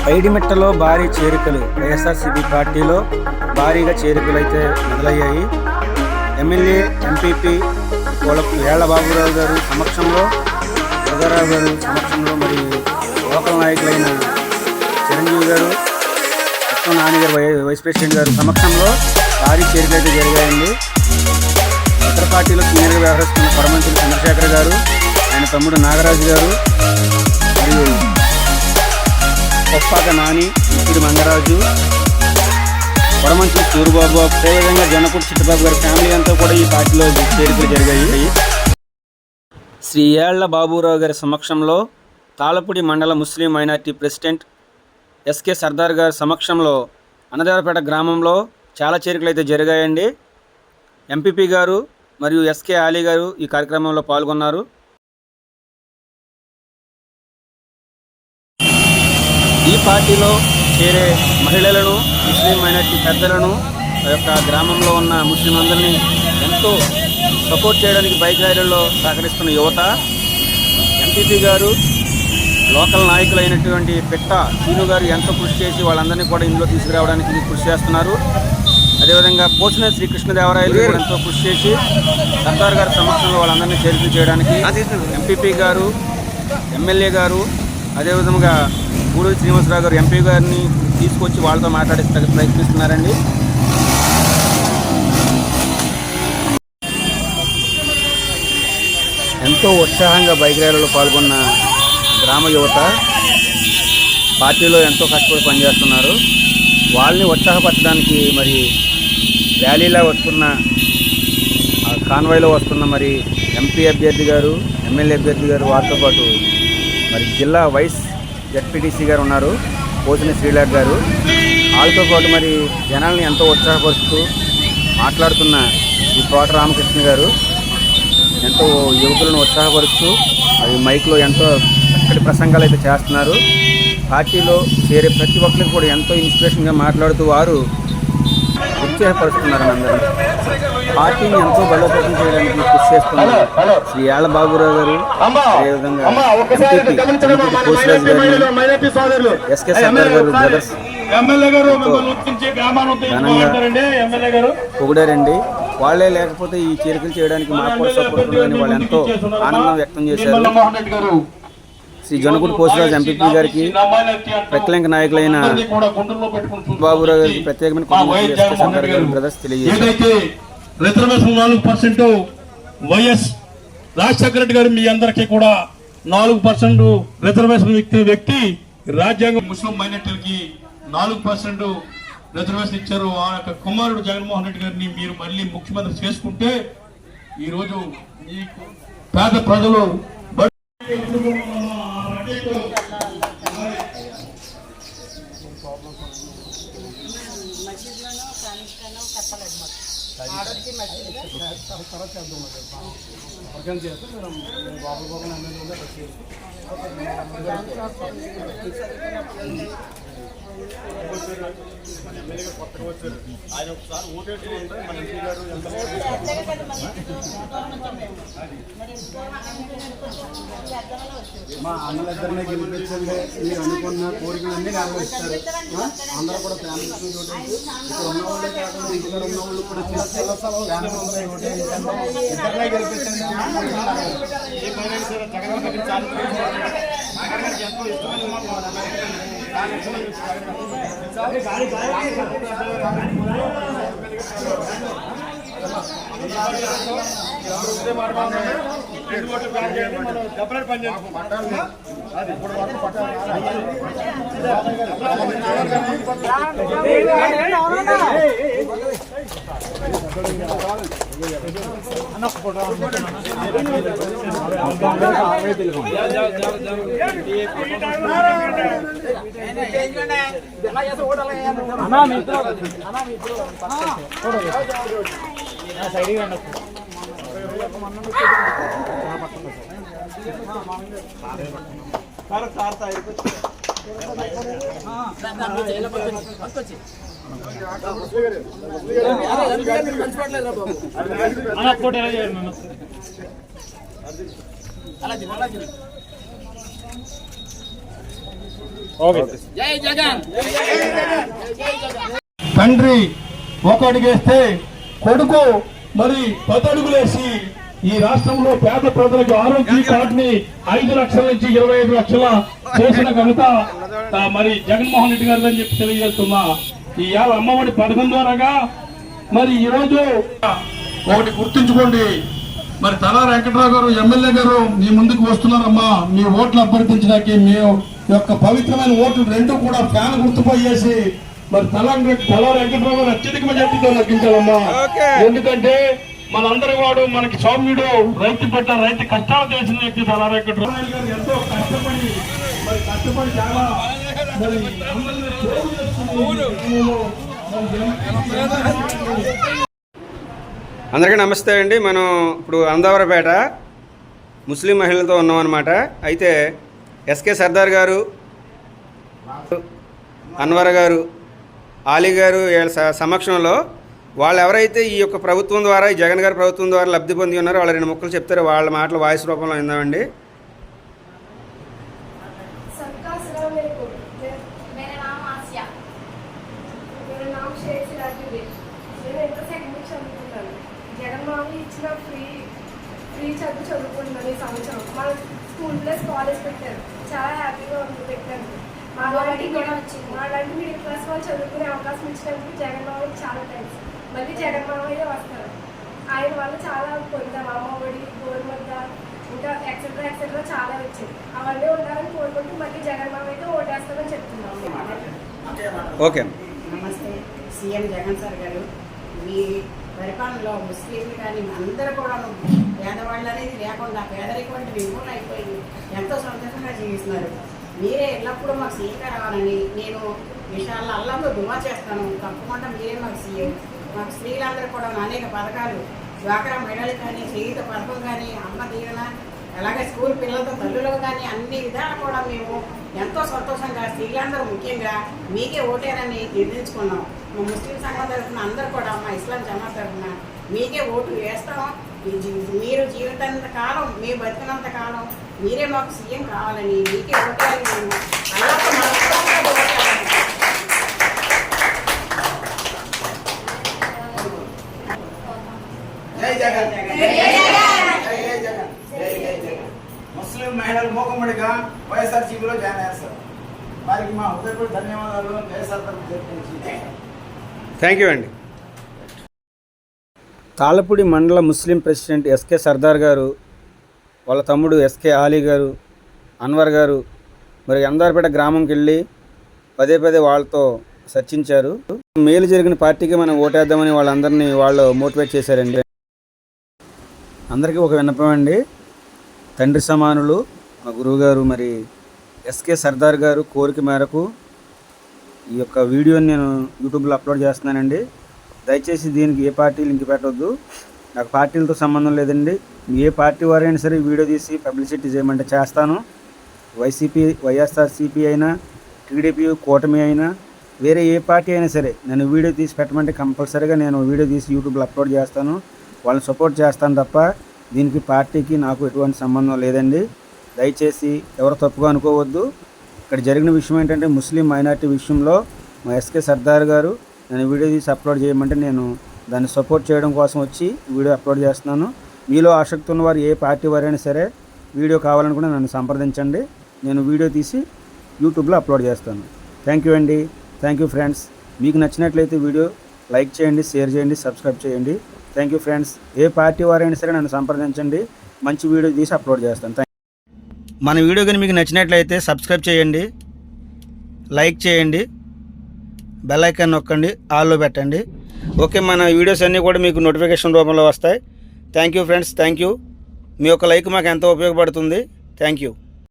పైడిమిట్టలో భారీ చేరికలు. వైఎస్ఆర్సీపీ పార్టీలో భారీగా చేరికలు అయితే మొదలయ్యాయి. ఎమ్మెల్యే ఎంపీపీ ఏళ్ల బాబురావు గారు సమక్షంలో, దుర్గారావు గారు సమక్షంలో, మరి లోకల్ నాయకులైన చిరంజీవి గారు, ఉత్తమ్ నాని గారు వైస్ ప్రెసిడెంట్ గారు సమక్షంలో భారీ చేరికలు అయితే జరిగాయండి. ఇతర పార్టీలో సీనియర్గా వ్యవహరిస్తున్న పరమంత్రి చంద్రశేఖర్ గారు, ఆయన తమ్ముడు నాగరాజు గారు, మరియు కొప్పాక నాని, ఇప్పుడు మంగరాజు, వరమంచి సూరిబాబు, అదేవిధంగా జనకుడు చిట్టబాబు గారి ఫ్యామిలీ అంతా కూడా ఈ పార్టీలో చేరికలు జరిగాయి. శ్రీ ఏళ్ల బాబురావు గారి సమక్షంలో తాళపూడి మండల ముస్లిం మైనార్టీ ప్రెసిడెంట్ ఎస్కే సర్దార్ గారి సమక్షంలో అన్నదేవరపేట గ్రామంలో చాలా చేరికలు అయితే జరిగాయండి. ఎంపీపీ గారు మరియు ఎస్కే ఆలీ గారు ఈ కార్యక్రమంలో పాల్గొన్నారు. ఈ పార్టీలో చేరే మహిళలను, ముస్లిం మైనార్టీ పెద్దలను, యొక్క గ్రామంలో ఉన్న ముస్లిం అందరినీ ఎంతో సపోర్ట్ చేయడానికి బైక్ ర్యాలీల్లో సహకరిస్తున్న యువత, ఎంపీపీ గారు, లోకల్ నాయకులైనటువంటి పెట్ట సీను గారు ఎంతో కృషి చేసి వాళ్ళందరినీ కూడా ఇందులో తీసుకురావడానికి కృషి చేస్తున్నారు. అదేవిధంగా పోచిన శ్రీకృష్ణదేవరాయలు కూడా ఎంతో కృషి చేసి సర్దార్ గారి సమక్షంలో వాళ్ళందరినీ చేరికలు చేయడానికి ఎంపీపీ గారు, ఎమ్మెల్యే గారు, అదేవిధంగా గూడూరి శ్రీనివాసరావు గారు ఎంపీ గారిని తీసుకొచ్చి వాళ్ళతో మాట్లాడేందుకు ప్రయత్నిస్తున్నారండి. ఎంతో ఉత్సాహంగా బైక్ ర్యాలీలో పాల్గొన్న గ్రామ యువత పార్టీలో ఎంతో కష్టపడి పనిచేస్తున్నారు. వాళ్ళని ఉత్సాహపరచడానికి మరి ర్యాలీలో వస్తున్న కాన్వాయ్లో వస్తున్న మరి ఎంపీ అభ్యర్థి గారు, ఎమ్మెల్యే అభ్యర్థి గారు, వారితో పాటు మరి జిల్లా వైస్ జెడ్పీటీసీ గారు ఉన్నారు, పోసిన శ్రీలాడ్ గారు. వాళ్ళతో పాటు మరి జనాల్ని ఎంతో ఉత్సాహపరుస్తూ మాట్లాడుతున్న ఈ కోట రామకృష్ణ గారు ఎంతో యువకులను ఉత్సాహపరుస్తూ మరి మైక్లో ఎంతో చక్కటి ప్రసంగాలు అయితే చేస్తున్నారు. పార్టీలో చేరే ప్రతి ఒక్కరికి కూడా ఎంతో ఇన్స్పిరేషన్గా మాట్లాడుతూ వారు ఉత్సాహపరుస్తున్నారు. అందరూ పార్టీని ఎంతో బలోపేతం చేయడానికి కృషి చేస్తున్నారు శ్రీ ఏళ్ల బాబురావు గారు, అదేవిధంగా ఎస్కే సర్దార్ గారు బ్రదర్స్ పొగిడారండి. వాళ్ళే లేకపోతే ఈ చేరికలు చేయడానికి మాకు కూడా సపోర్ట్ ఉందని వాళ్ళు ఎంతో ఆనందం వ్యక్తం చేశారు. శ్రీ జనకుడు పోసిరాజు ఎంపీపీ గారికి, ప్రత్యేక నాయకులైన బాబురావు గారికి ప్రత్యేకమైన బ్రదర్స్ తెలియజేశారు. రిజర్వేషన్ 4% వైఎస్ రాజశేఖర రెడ్డి గారు మీ అందరికీ కూడా 4% రిజర్వేషన్ వ్యక్తి రాజ్యాంగం ముస్లిం మైనార్టీలకి 4% రిజర్వేషన్ ఇచ్చారు. ఆ యొక్క కుమారుడు జగన్మోహన్ రెడ్డి గారిని మీరు మళ్ళీ ముఖ్యమంత్రి చేసుకుంటే ఈరోజు ఈ పేద ప్రజలు ఆయన ఒకసారి ఓటేసి ఉంటే మన ఎంపీ గారు మా అన్నలిద్దరినీ గెలిపించండి, మీరు అనుకున్న కోరికలన్నీ నెరవేరుస్తారు. అందరూ కూడా ఫ్యామిలీ ఓటేసి ఇక్కడ ఉన్నవాళ్ళే కాకుండా ఇంటికాడ ఉన్నవాళ్ళు కూడా ఫ్యామిలీ ఓటేసి ఇద్దరినే గెలిపించండి. ఎంతో ఇష్టమైన పని చేస్తాం. అది ఇప్పుడు వరకు పట్టాలి. తండ్రి ఒక అడుగేస్తే కొడుకు మరి 10 అడుగులేసి ఈ రాష్ట్రంలో పేద ప్రజలకు ఆరోగ్య కార్డుని 5 లక్షల నుంచి 25 లక్షల చేసిన ఘనత మరి జగన్మోహన్ రెడ్డి గారు అని చెప్పి తెలియజేస్తున్నా. ఈ అమ్మఒడి పథకం ద్వారాగా మరి ఈ రోజు ఒకటి గుర్తుంచుకోండి, మరి తలా వెంకట్రావు గారు ఎమ్మెల్యే గారు మీ ముందుకు వస్తున్నారమ్మా. మీ ఓట్లు అభ్యర్థించడానికి మీ యొక్క పవిత్రమైన ఓట్లు 2 కూడా ఫ్యాన్ గుర్తుపై చేసి మరి తలా వెంకట్రావు గారు అత్యధిక మెజార్టీతో లెక్కించాలమ్మా. ఎందుకంటే మనందరి వాడు మనకి సౌమ్యుడు, రైతు పట్ల రైతు కష్టాలు తెలిసిన వ్యక్తి తలా వెంకట్రావు గారు. ఎంతో కష్టపడి చాలా మరి అందరికీ నమస్తే అండి. మనం ఇప్పుడు అనంతవరపేట ముస్లిం మహిళలతో ఉన్నామన్నమాట. అయితే ఎస్కే సర్దార్ గారు, అన్వర్ గారు, ఆలీ గారు వీళ్ళ సమక్షంలో వాళ్ళు ఎవరైతే ఈ యొక్క ప్రభుత్వం ద్వారా, ఈ జగన్ గారి ప్రభుత్వం ద్వారా లబ్ధి పొంది ఉన్నారో వాళ్ళ 2 ముక్కలు చెప్తారు. వాళ్ళ మాటలు వాయిస్ రూపంలో విందామండి. ఇచ్చిన ఫ్రీ చదువుకుంటున్నాను ఈ సంవత్సరం. మా స్కూల్లో కాలేజ్ పెట్టారు, చాలా హ్యాపీగా ఉంది పెట్టారు. మాలాంటి మిడిల్ క్లాస్ వాళ్ళు చదువుకునే అవకాశం ఇచ్చినందుకు జగన్మోహన్ చాలా థ్యాంక్స్. మళ్ళీ జగన్మోహన్ వస్తారు, ఆయన వల్ల చాలా పొందాం. అమ్మఒడి, గోరుముద్ద, ఇంకా ఎక్సెట్రా చాలా వచ్చాయి. అవన్నీ ఉండాలని కోరుకుంటూ మళ్ళీ జగన్మోహన్ అయితే ఓటేస్తామని చెప్తున్నాం. ఓకే. నమస్తే సీఎం జగన్ సార్ గారు, మీ పరిపాలనలో ముస్లింలు కానీ అందరూ కూడా పేదవాళ్ళు అనేది లేకుండా పేదరికం అంటే విమూలన అయిపోయింది. ఎంతో సంతోషంగా జీవిస్తున్నారు. మీరే ఎల్లప్పుడూ మాకు సీఎంగా రావాలని నేను విషయాల్లో అల్లంలో దుమా చేస్తాను. తప్పకుండా మీరే మాకు సీఎం. మాకు స్త్రీలందరూ కూడా అనేక పథకాలు, డ్వాక్రా మహిళలు కానీ, చేయుత పథకం కానీ, అమ్మ దీవెన, అలాగే స్కూల్ పిల్లలతో తల్లులకు కానీ అన్ని విధాలు కూడా మేము ఎంతో సంతోషంగా స్త్రీలందరూ ముఖ్యంగా మీకే ఓటేనని నిర్ణయించుకున్నాం. మా ముస్లిం సంఘం తరఫున అందరూ కూడా మా ఇస్లాం జమాత్ తరఫున మీకే ఓటు వేస్తాం. మీరు జీవితాంత కాలం, మీరు బతికినంత కాలం మీరే మాకు సీఎం కావాలని మీకే ఓటేయాలని మేము అల్లాహ్కు మనస్ఫూర్తిగా ఓటేయాలి. జై జగన్, ముస్లిం మహిళలు మూకమ్మడిగా వైఎస్ఆర్సీపీలో జాయిన్ అయ్యారు సార్. వారికి మా హృదయపూర్వక ధన్యవాదాలు వైఎస్ఆర్ తరఫున తెలియజేస్తున్నాను. థ్యాంక్ యూ అండి. తాళ్ళపూడి మండల ముస్లిం ప్రెసిడెంట్ ఎస్కే సర్దార్ గారు, వాళ్ళ తమ్ముడు ఎస్కే ఆలీ గారు, అన్వర్ గారు మరి అందారపేట గ్రామంకి వెళ్ళి పదే వాళ్ళతో చర్చించారు. మేలు జరిగిన పార్టీకి మనం ఓటేద్దామని వాళ్ళందరినీ వాళ్ళు మోటివేట్ చేశారండి. అందరికీ ఒక విన్నపం అండి, తండ్రి సమానులు మా గురువుగారు మరి ఎస్కే సర్దార్ గారు కోరిక మేరకు ఈ యొక్క వీడియోని నేను యూట్యూబ్లో అప్లోడ్ చేస్తున్నానండి. దయచేసి దీనికి ఏ పార్టీ లింక్ పెట్టవద్దు. నాకు పార్టీలతో సంబంధం లేదండి. ఏ పార్టీ వారైనా సరే వీడియో తీసి పబ్లిసిటీ చేయమంటే చేస్తాను. వైసీపీ, వైఎస్ఆర్సీపీ అయినా, టీడీపీ, కూటమి అయినా, వేరే ఏ పార్టీ అయినా సరే నేను వీడియో తీసి పెట్టమంటే కంపల్సరీగా నేను వీడియో తీసి యూట్యూబ్లో అప్లోడ్ చేస్తాను. వాళ్ళని సపోర్ట్ చేస్తాను తప్ప దీనికి పార్టీకి నాకు ఎటువంటి సంబంధం లేదండి. దయచేసి ఎవరు తప్పుగా అనుకోవద్దు. ఇక్కడ జరిగిన విషయం ఏంటంటే ముస్లిం మైనార్టీ విషయంలో మా ఎస్కే సర్దార్ గారు నేను వీడియో తీసి అప్లోడ్ చేయమంటే నేను దాన్ని సపోర్ట్ చేయడం కోసం వచ్చి వీడియో అప్లోడ్ చేస్తున్నాను. మీలో ఆసక్తి ఉన్నవారు ఏ పార్టీ వారైనా సరే వీడియో కావాలనుకుంటే నన్ను సంప్రదించండి. నేను వీడియో తీసి యూట్యూబ్లో అప్లోడ్ చేస్తాను. థ్యాంక్ యూ అండి. Thank you friends. మీకు నచ్చినట్లయితే వీడియో లైక్ చేయండి, షేర్ చేయండి, సబ్స్క్రైబ్ చేయండి. Thank you friends. A party వారైనా సరే నన్ను సంప్రదించండి, మంచి వీడియో తీసి అప్లోడ్ చేస్తాను. మన వీడియో కానీ మీకు నచ్చినట్లయితే సబ్స్క్రైబ్ చేయండి, లైక్ చేయండి, బెల్ ఐకాన్ నొక్కండి, ఆల్లో పెట్టండి. ఓకే, మన వీడియోస్ అన్నీ కూడా మీకు నోటిఫికేషన్ రూపంలో వస్తాయి. Thank you friends. Thank you. మీ యొక్క లైక్ మాకు ఎంతో ఉపయోగపడుతుంది. Thank you.